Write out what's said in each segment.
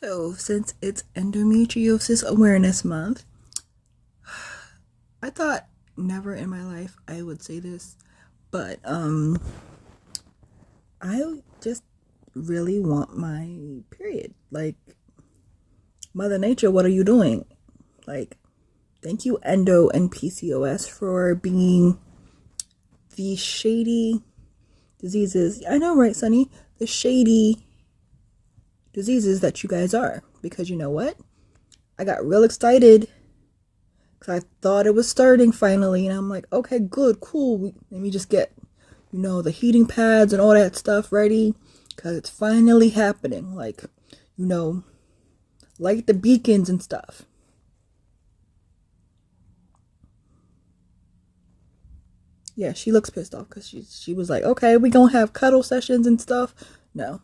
So, since it's Endometriosis Awareness Month, I thought never in my life I would say this, but I just really want my period. Like, Mother Nature, what are you doing? Like, thank you, Endo and PCOS, for being the shady diseases. I know, right, Sunny? The shady diseases that you guys are. Because you know what? I got real excited because I thought it was starting finally. And I'm like, okay, good, cool. Let me just get, the heating pads and all that stuff ready because it's finally happening. Like, light the beacons and stuff. Yeah, she looks pissed off because she was like, okay, we gonna have cuddle sessions and stuff. No.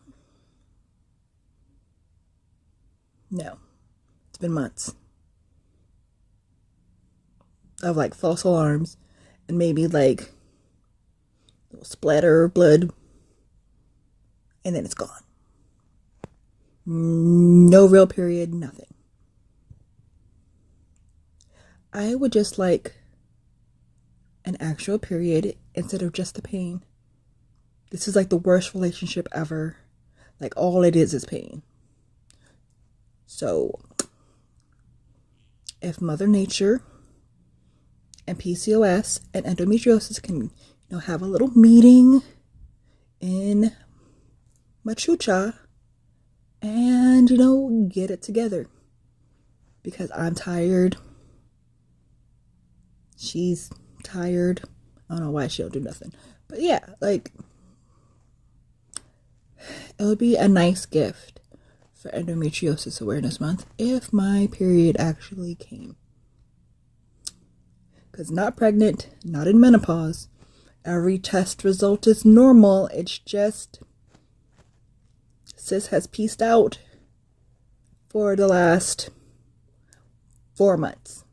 It's been months of like false alarms and maybe like a splatter of blood and then it's gone. No real period, nothing. I would just like an actual period instead of just the pain. This is like the worst relationship ever. Like, all it is pain. So, if Mother Nature and PCOS and endometriosis can, have a little meeting in Machucha and, get it together. Because I'm tired. She's tired. I don't know why she don't do nothing. But yeah, like, it would be a nice gift for Endometriosis Awareness Month if my period actually came. Because not pregnant, not in menopause. Every test result is normal. It's just sis has pieced out for the last 4 months.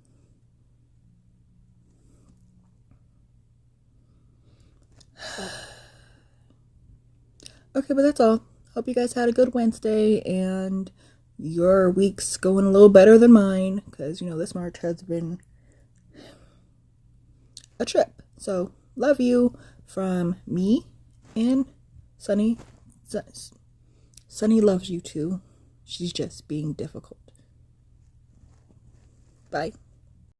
Okay, but that's all. Hope you guys had a good Wednesday and your week's going a little better than mine because, this March has been a trip. So, love you from me and Sunny. Sunny loves you too. She's just being difficult. Bye.